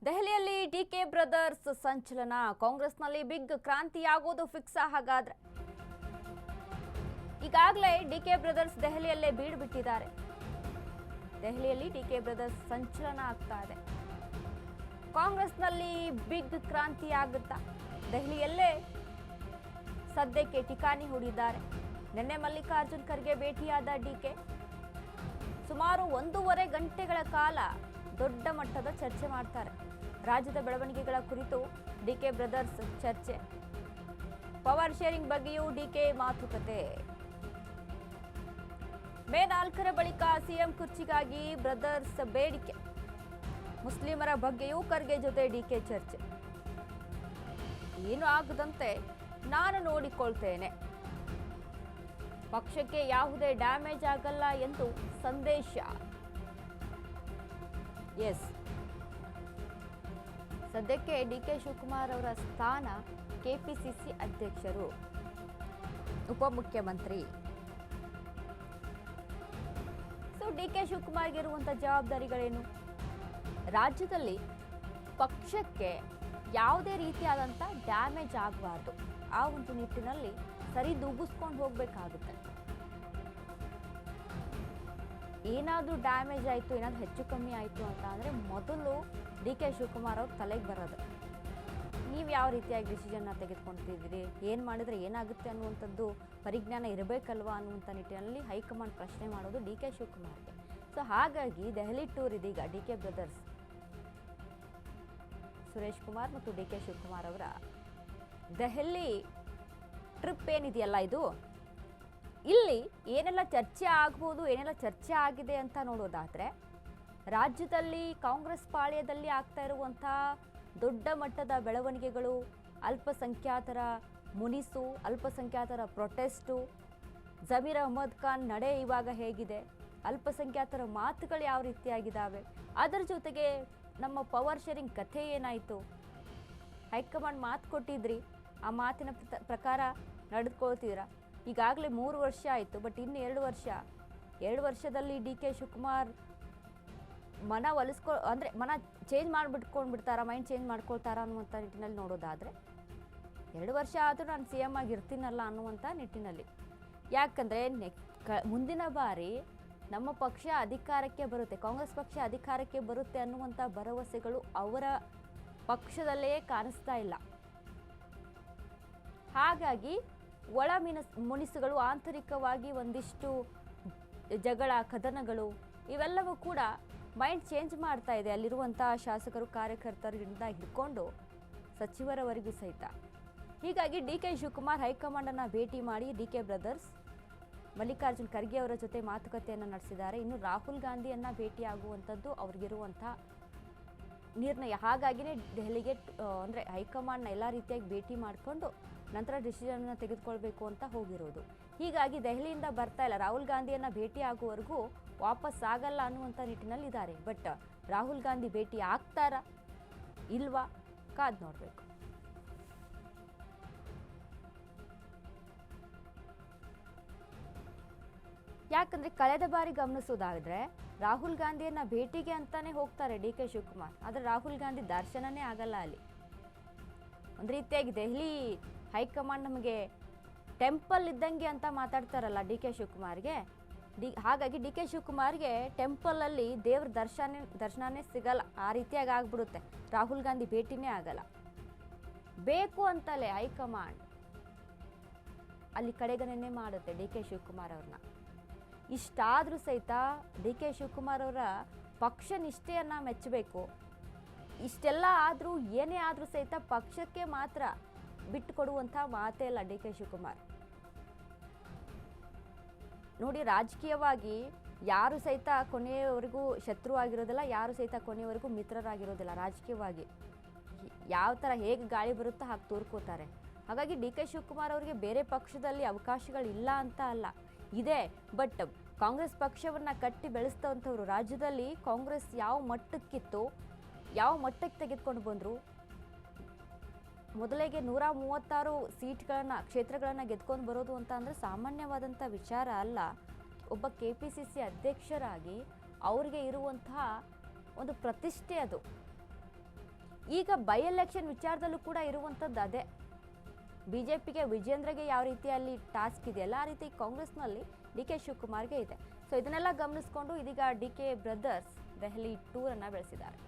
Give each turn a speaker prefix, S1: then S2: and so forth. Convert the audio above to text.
S1: ದೆಹಲಿಯಲ್ಲಿ DK brothers ಸಂಚಲನ. ಕಾಂಗ್ರೆಸ್ನಲ್ಲಿ ಬಿಗ್ ಕ್ರಾಂತಿಯಾಗೋದು ಫಿಕ್ಸ್. ಹಾಗಾದ್ರೆ ಈಗಾಗಲೇ ಡಿಕೆ ಬ್ರದರ್ಸ್ ದೆಹಲಿಯಲ್ಲೇ ಬೀಡು ಬಿಟ್ಟಿದ್ದಾರೆ. ದೆಹಲಿಯಲ್ಲಿ ಡಿಕೆ ಬ್ರದರ್ಸ್ ಸಂಚಲನ ಆಗ್ತಾ ಇದೆ. ಕಾಂಗ್ರೆಸ್ನಲ್ಲಿ ಬಿಗ್ ಕ್ರಾಂತಿ ಆಗುತ್ತಾ? ದೆಹಲಿಯಲ್ಲೇ ಸದ್ಯಕ್ಕೆ ಠಿಕಾಣಿ ಹೂಡಿದ್ದಾರೆ. ನಿನ್ನೆ ಮಲ್ಲಿಕಾರ್ಜುನ್ ಖರ್ಗೆ ಭೇಟಿಯಾದ ಡಿಕೆ ಸುಮಾರು 1.5 ಗಂಟೆಗಳ ಕಾಲ ದೊಡ್ಡ ಮಟ್ಟದ ಚರ್ಚೆ ಮಾಡ್ತಾರೆ. ರಾಜ್ಯದ ಬೆಳವಣಿಗೆಗಳ ಕುರಿತು ಡಿಕೆ ಬ್ರದರ್ಸ್ ಚರ್ಚೆ. ಪವರ್ ಶೇರಿಂಗ್ ಬಗ್ಗೆಯೂ ಡಿಕೆ ಮಾತುಕತೆ. ಮೇ 4ರ ಬಳಿಕ ಸಿಎಂ ಕುರ್ಚಿಗಾಗಿ ಬ್ರದರ್ಸ್ ಬೇಡಿಕೆ. ಮುಸ್ಲಿಮರ ಬಗ್ಗೆಯೂ ಖರ್ಗೆ ಜೊತೆ ಡಿಕೆ ಚರ್ಚೆ. ಏನು ಆಗದಂತೆ ನಾನು ನೋಡಿಕೊಳ್ತೇನೆ, ಪಕ್ಷಕ್ಕೆ ಯಾವುದೇ ಡ್ಯಾಮೇಜ್ ಆಗಲ್ಲ ಎಂದು ಸಂದೇಶ. ಎಸ್, ಸದ್ಯಕ್ಕೆ ಡಿಕೆ ಶಿವಕುಮಾರ್ ಅವರ ಸ್ಥಾನ ಕೆಪಿಸಿಸಿ ಅಧ್ಯಕ್ಷರು, ಉಪಮುಖ್ಯಮಂತ್ರಿ. ಸೊ ಡಿಕೆ ಶಿವಕುಮಾರ್ಗೆ ಇರುವಂತಹ ಜವಾಬ್ದಾರಿಗಳೇನು? ರಾಜ್ಯದಲ್ಲಿ ಪಕ್ಷಕ್ಕೆ ಯಾವುದೇ ರೀತಿಯಾದಂಥ ಡ್ಯಾಮೇಜ್ ಆಗಬಾರ್ದು. ಆ ಒಂದು ನಿಟ್ಟಿನಲ್ಲಿ ಸರಿದೂಗಿಸ್ಕೊಂಡು ಹೋಗಬೇಕಾಗುತ್ತೆ. ಏನಾದರೂ ಡ್ಯಾಮೇಜ್ ಆಯಿತು, ಏನಾದರೂ ಹೆಚ್ಚು ಕಮ್ಮಿ ಆಯಿತು ಅಂತ ಅಂದರೆ ಮೊದಲು ಡಿಕೆ ಶಿವಕುಮಾರ್ ಅವ್ರ ತಲೆಗೆ ಬರೋದು, ನೀವು ಯಾವ ರೀತಿಯಾಗಿ ಡಿಸಿಷನ್ನ ತೆಗೆದುಕೊಳ್ತಿದ್ದೀರಿ, ಏನು ಮಾಡಿದರೆ ಏನಾಗುತ್ತೆ ಅನ್ನುವಂಥದ್ದು ಪರಿಜ್ಞಾನ ಇರಬೇಕಲ್ವಾ ಅನ್ನುವಂಥ ನಿಟ್ಟಿನಲ್ಲಿ ಹೈಕಮಾಂಡ್ ಪ್ರಶ್ನೆ ಮಾಡೋದು ಡಿಕೆ ಶಿವಕುಮಾರ್ಗೆ. ಸೊ ಹಾಗಾಗಿ ದೆಹಲಿ ಟೂರ್ ಇದೀಗ ಡಿಕೆ ಬ್ರದರ್ಸ್, ಸುರೇಶ್ ಕುಮಾರ್ ಮತ್ತು ಡಿಕೆ ಶಿವಕುಮಾರ್ ಅವರ ದೆಹಲಿ ಟ್ರಿಪ್ ಏನಿದೆಯಲ್ಲ, ಇದು ಇಲ್ಲಿ ಏನೆಲ್ಲ ಚರ್ಚೆ ಆಗ್ಬೋದು, ಏನೆಲ್ಲ ಚರ್ಚೆ ಆಗಿದೆ ಅಂತ ನೋಡೋದಾದರೆ, ರಾಜ್ಯದಲ್ಲಿ ಕಾಂಗ್ರೆಸ್ ಪಾಳ್ಯದಲ್ಲಿ ಆಗ್ತಾ ಇರುವಂಥ ದೊಡ್ಡ ಮಟ್ಟದ ಬೆಳವಣಿಗೆಗಳು, ಅಲ್ಪಸಂಖ್ಯಾತರ ಮುನಿಸು, ಅಲ್ಪಸಂಖ್ಯಾತರ ಪ್ರೊಟೆಸ್ಟು, ಜಮೀರ್ ಅಹ್ಮದ್ ಖಾನ್ ನಡೆ ಇವಾಗ ಹೇಗಿದೆ, ಅಲ್ಪಸಂಖ್ಯಾತರ ಮಾತುಗಳು ಯಾವ ರೀತಿಯಾಗಿದ್ದಾವೆ, ಅದರ ಜೊತೆಗೆ ನಮ್ಮ ಪವರ್ ಶೇರಿಂಗ್ ಕಥೆ ಏನಾಯಿತು, ಹೈಕಮಾಂಡ್ ಮಾತು ಕೊಟ್ಟಿದ್ರಿ, ಆ ಮಾತಿನ ಪ್ರಕಾರ ನಡೆದುಕೊಳ್ತಿದ್ದೀರಾ. ಈಗಾಗಲೇ 3 ವರ್ಷ ಆಯಿತು, ಬಟ್ ಇನ್ನು 2 ವರ್ಷದಲ್ಲಿ ಡಿ ಕೆ ಶಿವಕುಮಾರ್ ಮನ ಮನ ಚೇಂಜ್ ಮಾಡಿಬಿಟ್ಕೊಂಡ್ಬಿಡ್ತಾರಾ, ಮೈಂಡ್ ಚೇಂಜ್ ಮಾಡ್ಕೊಳ್ತಾರಾ ಅನ್ನುವಂಥ ನಿಟ್ಟಿನಲ್ಲಿ ನೋಡೋದಾದರೆ, 2 ವರ್ಷ ಆದರೂ ನಾನು ಸಿ ಎಮ್ ಆಗಿರ್ತೀನಲ್ಲ ಅನ್ನುವಂಥ ನಿಟ್ಟಿನಲ್ಲಿ. ಯಾಕಂದರೆ ಮುಂದಿನ ಬಾರಿ ನಮ್ಮ ಪಕ್ಷ ಅಧಿಕಾರಕ್ಕೆ ಬರುತ್ತೆ, ಕಾಂಗ್ರೆಸ್ ಪಕ್ಷ ಅಧಿಕಾರಕ್ಕೆ ಬರುತ್ತೆ ಅನ್ನುವಂಥ ಭರವಸೆಗಳು ಅವರ ಪಕ್ಷದಲ್ಲೇ ಕಾಣಿಸ್ತಾ ಇಲ್ಲ. ಹಾಗಾಗಿ ಒಳ ಮುನಿಸುಗಳು, ಆಂತರಿಕವಾಗಿ ಒಂದಿಷ್ಟು ಜಗಳ, ಕದನಗಳು, ಇವೆಲ್ಲವೂ ಕೂಡ ಮೈಂಡ್ ಚೇಂಜ್ ಮಾಡ್ತಾ ಇದೆ ಅಲ್ಲಿರುವಂಥ ಶಾಸಕರು, ಕಾರ್ಯಕರ್ತರಿಂದ ಹಿಡ್ಕೊಂಡು ಸಚಿವರವರೆಗೂ ಸಹಿತ. ಹೀಗಾಗಿ ಡಿ ಕೆ ಶಿವಕುಮಾರ್ ಹೈಕಮಾಂಡನ್ನು ಭೇಟಿ ಮಾಡಿ ಡಿಕೆ ಬ್ರದರ್ಸ್ ಮಲ್ಲಿಕಾರ್ಜುನ್ ಖರ್ಗೆ ಅವರ ಜೊತೆ ಮಾತುಕತೆಯನ್ನು ನಡೆಸಿದ್ದಾರೆ. ಇನ್ನು ರಾಹುಲ್ ಗಾಂಧಿಯನ್ನು ಭೇಟಿಯಾಗುವಂಥದ್ದು ಅವ್ರಿಗಿರುವಂಥ ನಿರ್ಣಯ. ಹಾಗಾಗಿನೇ ದೆಹಲಿಗೆ ಅಂದರೆ ಹೈಕಮಾಂಡ್ನ ಎಲ್ಲ ರೀತಿಯಾಗಿ ಭೇಟಿ ಮಾಡಿಕೊಂಡು ನಂತರ ಡಿಸಿಷನ್ನ ತೆಗೆದುಕೊಳ್ಬೇಕು ಅಂತ ಹೋಗಿರೋದು. ಹೀಗಾಗಿ ದೆಹಲಿಯಿಂದ ಬರ್ತಾ ಇಲ್ಲ, ರಾಹುಲ್ ಗಾಂಧಿಯನ್ನು ಭೇಟಿ ಆಗುವವರೆಗೂ ವಾಪಸ್ ಆಗಲ್ಲ ಅನ್ನುವಂಥ ನಿಟ್ಟಿನಲ್ಲಿ ಇದ್ದಾರೆ. ಬಟ್ ರಾಹುಲ್ ಗಾಂಧಿ ಭೇಟಿ ಆಗ್ತಾರಾ ಇಲ್ವಾ ಕಾದ್ ನೋಡಬೇಕು. ಯಾಕಂದರೆ ಕಳೆದ ಬಾರಿ ಗಮನಿಸೋದಾದರೆ ರಾಹುಲ್ ಗಾಂಧಿಯನ್ನು ಭೇಟಿಗೆ ಅಂತಾನೆ ಹೋಗ್ತಾರೆ ಡಿ ಕೆ ಶಿವಕುಮಾರ್, ಆದರೆ ರಾಹುಲ್ ಗಾಂಧಿ ದರ್ಶನನೇ ಆಗಲ್ಲ ಅಲ್ಲಿ. ಒಂದು ರೀತಿಯಾಗಿ ದೆಹಲಿ ಹೈಕಮಾಂಡ್ ನಮಗೆ ಟೆಂಪಲ್ ಇದ್ದಂಗೆ ಅಂತ ಮಾತಾಡ್ತಾರಲ್ಲ ಡಿ ಕೆ ಶಿವಕುಮಾರ್ಗೆ. ಹಾಗಾಗಿ ಡಿ ಕೆ ಶಿವಕುಮಾರ್ಗೆ ಟೆಂಪಲಲ್ಲಿ ದೇವ್ರ ದರ್ಶನನೇ ಸಿಗಲ್ಲ, ಆ ರೀತಿಯಾಗಿ ಆಗ್ಬಿಡುತ್ತೆ. ರಾಹುಲ್ ಗಾಂಧಿ ಭೇಟಿನೇ ಆಗಲ್ಲ. ಬೇಕು ಅಂತಲೇ ಹೈಕಮಾಂಡ್ ಅಲ್ಲಿ ಕಡೆಗಣನೆ ಮಾಡುತ್ತೆ ಡಿ ಕೆ ಶಿವಕುಮಾರ್ ಅವ್ರನ್ನ. ಇಷ್ಟಾದರೂ ಸಹಿತ ಡಿ ಕೆ ಶಿವಕುಮಾರ್ ಅವರ ಪಕ್ಷ ನಿಷ್ಠೆಯನ್ನು ಮೆಚ್ಚಬೇಕು. ಇಷ್ಟೆಲ್ಲ ಆದರೂ ಏನೇ ಆದರೂ ಸಹಿತ ಪಕ್ಷಕ್ಕೆ ಮಾತ್ರ ಬಿಟ್ಟು ಕೊಡುವಂಥ ಮಾತೇ ಇಲ್ಲ ಡಿ ಕೆ ಶಿವಕುಮಾರ್. ನೋಡಿ, ರಾಜಕೀಯವಾಗಿ ಯಾರು ಸಹಿತ ಕೊನೆಯವರೆಗೂ ಶತ್ರು ಆಗಿರೋದಿಲ್ಲ, ಯಾರು ಸಹಿತ ಕೊನೆಯವರೆಗೂ ಮಿತ್ರರಾಗಿರೋದಿಲ್ಲ. ರಾಜಕೀಯವಾಗಿ ಯಾವ ಥರ ಹೇಗೆ ಗಾಳಿ ಬರುತ್ತೋ ಹಾಗೆ ತೋರ್ಕೋತಾರೆ. ಹಾಗಾಗಿ ಡಿ ಕೆ ಶಿವಕುಮಾರ್ ಅವರಿಗೆ ಬೇರೆ ಪಕ್ಷದಲ್ಲಿ ಅವಕಾಶಗಳಿಲ್ಲ ಅಂತ ಅಲ್ಲ, ಇದೆ. ಬಟ್ ಕಾಂಗ್ರೆಸ್ ಪಕ್ಷವನ್ನು ಕಟ್ಟಿ ಬೆಳೆಸ್ತವಂಥವ್ರು, ರಾಜ್ಯದಲ್ಲಿ ಕಾಂಗ್ರೆಸ್ ಯಾವ ಮಟ್ಟಕ್ಕಿತ್ತು, ಯಾವ ಮಟ್ಟಕ್ಕೆ ತೆಗೆದುಕೊಂಡು ಬಂದರು, ಮೊದಲಿಗೆ 136 ಕ್ಷೇತ್ರಗಳನ್ನು ಗೆದ್ಕೊಂಡು ಬರೋದು ಅಂತ ಅಂದರೆ ಸಾಮಾನ್ಯವಾದಂಥ ವಿಚಾರ ಅಲ್ಲ. ಒಬ್ಬ KPCC ಅಧ್ಯಕ್ಷರಾಗಿ ಅವರಿಗೆ ಇರುವಂತಹ ಒಂದು ಪ್ರತಿಷ್ಠೆ ಅದು. ಈಗ ಬೈ ಎಲೆಕ್ಷನ್ ವಿಚಾರದಲ್ಲೂ ಕೂಡ ಇರುವಂಥದ್ದು ಅದೇ. ಬಿಜೆಪಿಗೆ ವಿಜೇಂದ್ರಗೆ ಯಾವ ರೀತಿಯಲ್ಲಿ ಟಾಸ್ಕ್ ಇದೆಯಲ್ಲ ಆ ರೀತಿ ಕಾಂಗ್ರೆಸ್ನಲ್ಲಿ ಡಿ ಕೆ ಶಿವಕುಮಾರ್ಗೆ ಇದೆ. ಸೊ ಇದನ್ನೆಲ್ಲ ಗಮನಿಸಿಕೊಂಡು ಇದೀಗ D K brothers Delhi tour ಅನ್ನ ಬೆಳೆಸಿದ್ದಾರೆ.